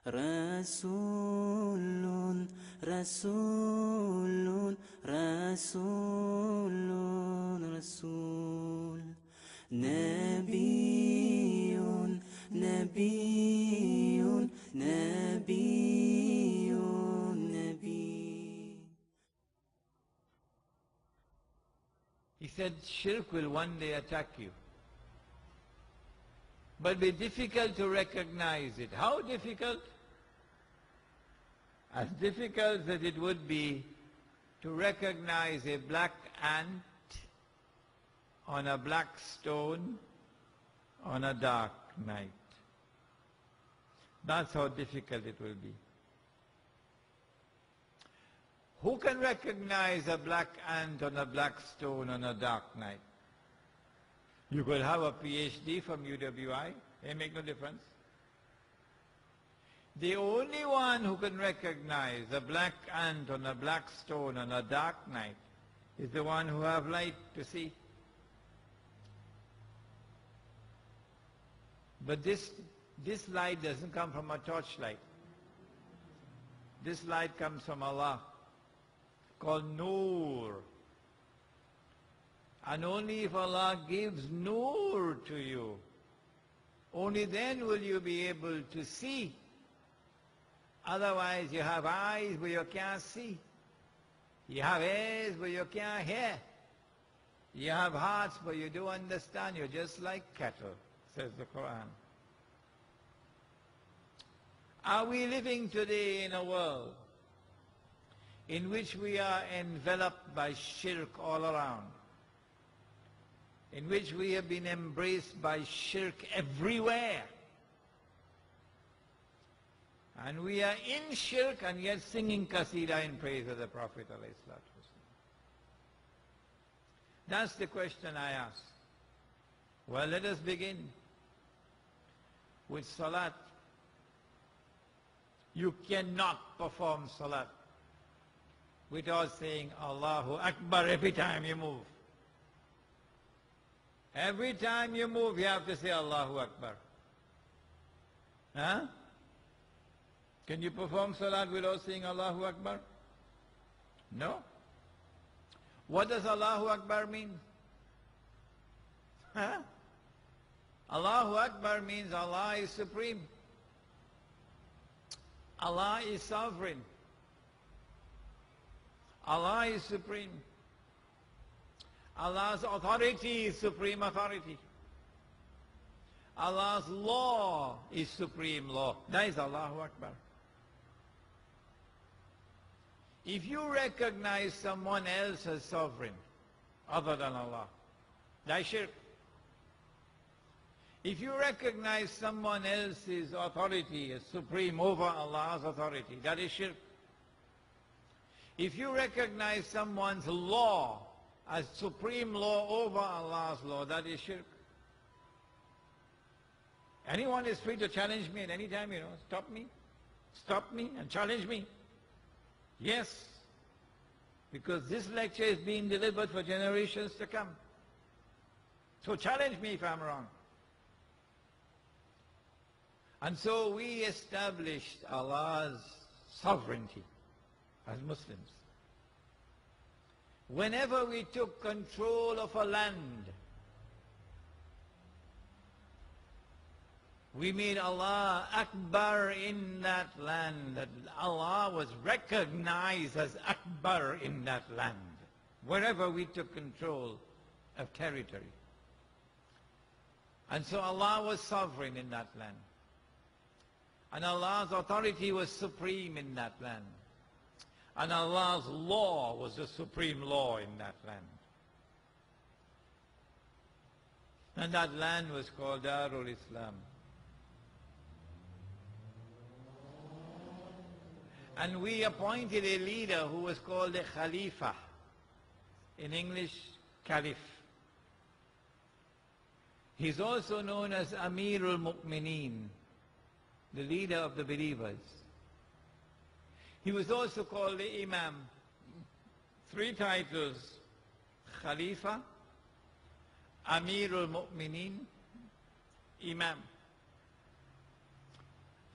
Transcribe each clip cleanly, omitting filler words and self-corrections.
Rasulun, Rasulun, Rasulun, Rasul. Nabiyun, Nabiyun, Nabiyun, Nabi. He said, shirk will one day attack you. But be difficult to recognize it. How difficult? As difficult as it would be to recognize a black ant on a black stone on a dark night. That's how difficult it will be. Who can recognize a black ant on a black stone on a dark night? You could have a PhD from UWI, it make no difference. The only one who can recognize a black ant on a black stone on a dark night is the one who have light to see. But this light doesn't come from a torchlight. This light comes from Allah, called Noor. And only if Allah gives Noor to you, only then will you be able to see. Otherwise you have eyes but you can't see. You have ears but you can't hear. You have hearts but you don't understand. You're just like cattle, says the Quran. Are we living today in a world in which we are enveloped by shirk all around? In which we have been embraced by shirk everywhere? And we are in shirk and yet singing qasida in praise of the Prophet ﷺ. That's the question I ask. Well, let us begin with salat. You cannot perform salat without saying Allahu Akbar every time you move. Every time you move, you have to say Allahu Akbar. Huh? Can you perform salat without saying Allahu Akbar? No. What does Allahu Akbar mean? Huh? Allahu Akbar means Allah is supreme. Allah is sovereign. Allah is supreme. Allah's authority is supreme authority. Allah's law is supreme law. That is Allahu Akbar. If you recognize someone else as sovereign other than Allah, that is shirk. If you recognize someone else's authority as supreme over Allah's authority, that is shirk. If you recognize someone's law as supreme law over Allah's law, that is shirk. Anyone is free to challenge me at any time, stop me and challenge me. Yes, because this lecture is being delivered for generations to come. So challenge me if I'm wrong. And so we established Allah's sovereignty as Muslims. Whenever we took control of a land, we made Allah Akbar in that land, that Allah was recognized as Akbar in that land, wherever we took control of territory. And so Allah was sovereign in that land. And Allah's authority was supreme in that land. And Allah's law was the supreme law in that land. And that land was called Darul Islam. And we appointed a leader who was called a Khalifa. In English, Caliph. He's also known as Amirul Mu'mineen, the leader of the believers. He was also called the Imam. 3 titles: Khalifa, Amirul Mu'mineen, Imam.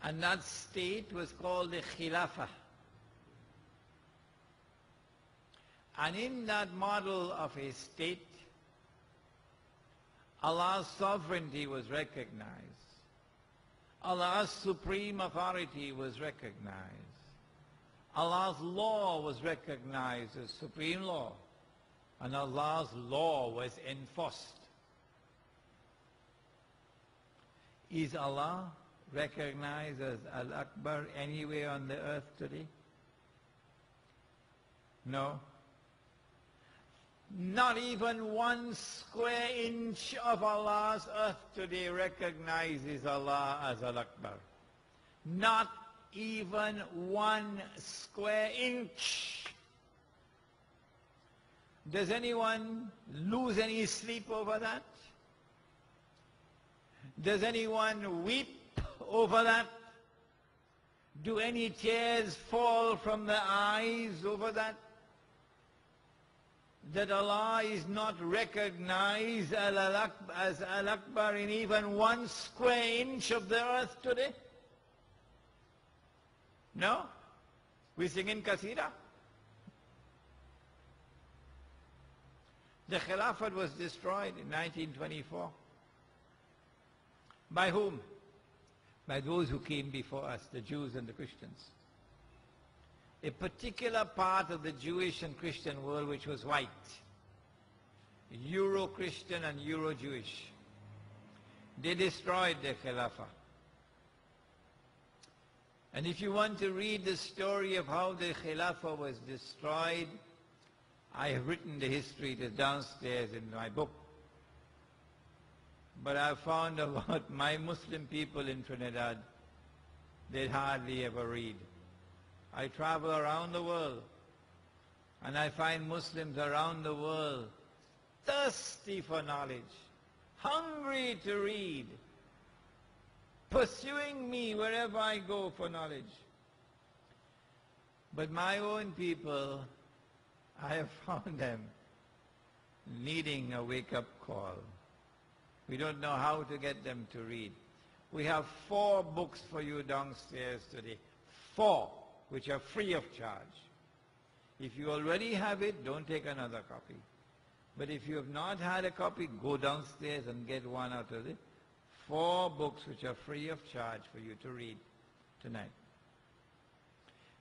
And that state was called the Khilafah. And in that model of a state, Allah's sovereignty was recognized. Allah's supreme authority was recognized. Allah's law was recognized as supreme law. And Allah's law was enforced. Is Allah recognized as Al-Akbar anywhere on the earth today? No. Not even 1 square inch of Allah's earth today recognizes Allah as Al-Akbar. Not even 1 square inch. Does anyone lose any sleep over that? Does anyone weep over that? Do any tears fall from the eyes over that? That Allah is not recognized as Al-Akbar in even 1 square inch of the earth today? No? We sing in Qasida. The Khilafat was destroyed in 1924. By whom? By those who came before us, the Jews and the Christians. A particular part of the Jewish and Christian world which was white, Euro-Christian and Euro-Jewish. They destroyed the Khilafah. And if you want to read the story of how the Khilafah was destroyed, I have written the history. It is downstairs in my book. But I found about my Muslim people in Trinidad, they hardly ever read. I travel around the world, and I find Muslims around the world thirsty for knowledge, hungry to read, pursuing me wherever I go for knowledge. But my own people, I have found them needing a wake-up call. We don't know how to get them to read. We have 4 books for you downstairs today. 4, which are free of charge. If you already have it, don't take another copy. But if you have not had a copy, go downstairs and get one out of it. 4 books which are free of charge for you to read tonight.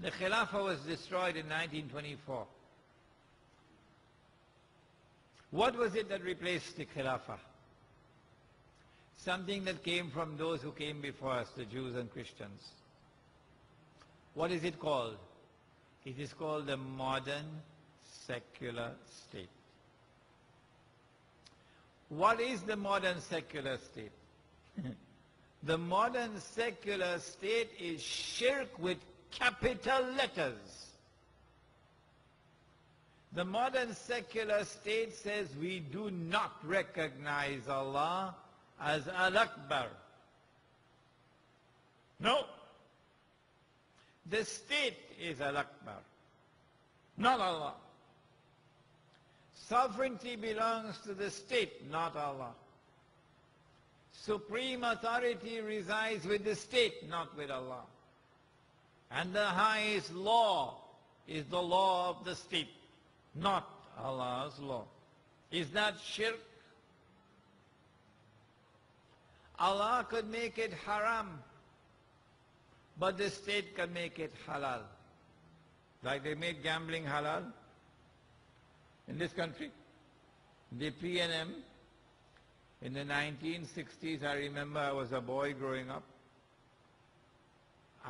The Khilafah was destroyed in 1924. What was it that replaced the Khilafah? Something that came from those who came before us, the Jews and Christians. What is it called? It is called the modern secular state. What is the modern secular state? The modern secular state is shirk with capital letters. The modern secular state says we do not recognize Allah as Al-Akbar. No. The state is Al-Akbar, not Allah. Sovereignty belongs to the state, not Allah. Supreme authority resides with the state, not with Allah. And the highest law is the law of the state, not Allah's law. Is that shirk? Allah could make it haram, but the state can make it halal. Like they made gambling halal in this country. The PNM in the 1960s, I remember I was a boy growing up,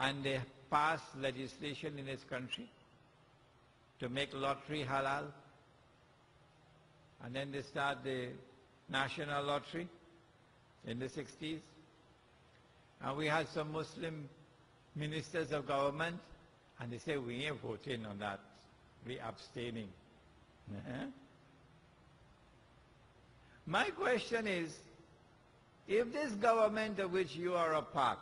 and they passed legislation in this country to make lottery halal. And then they start the national lottery in the 60s. And we had some Muslim ministers of government, and they say, we ain't voting on that. We abstaining. My question is, if this government of which you are a part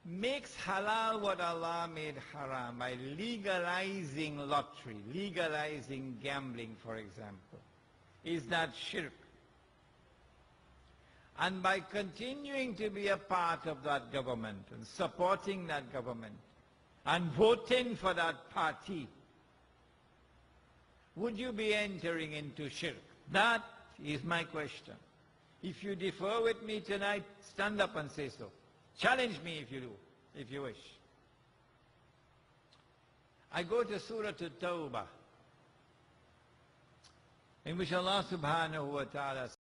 makes halal what Allah made haram by legalizing lottery, legalizing gambling, for example, is that shirk? And by continuing to be a part of that government and supporting that government and voting for that party, would you be entering into shirk? That is my question. If you differ with me tonight, stand up and say so. Challenge me if you do, if you wish. I go to Surah At-Tawbah, in which Allah subhanahu wa ta'ala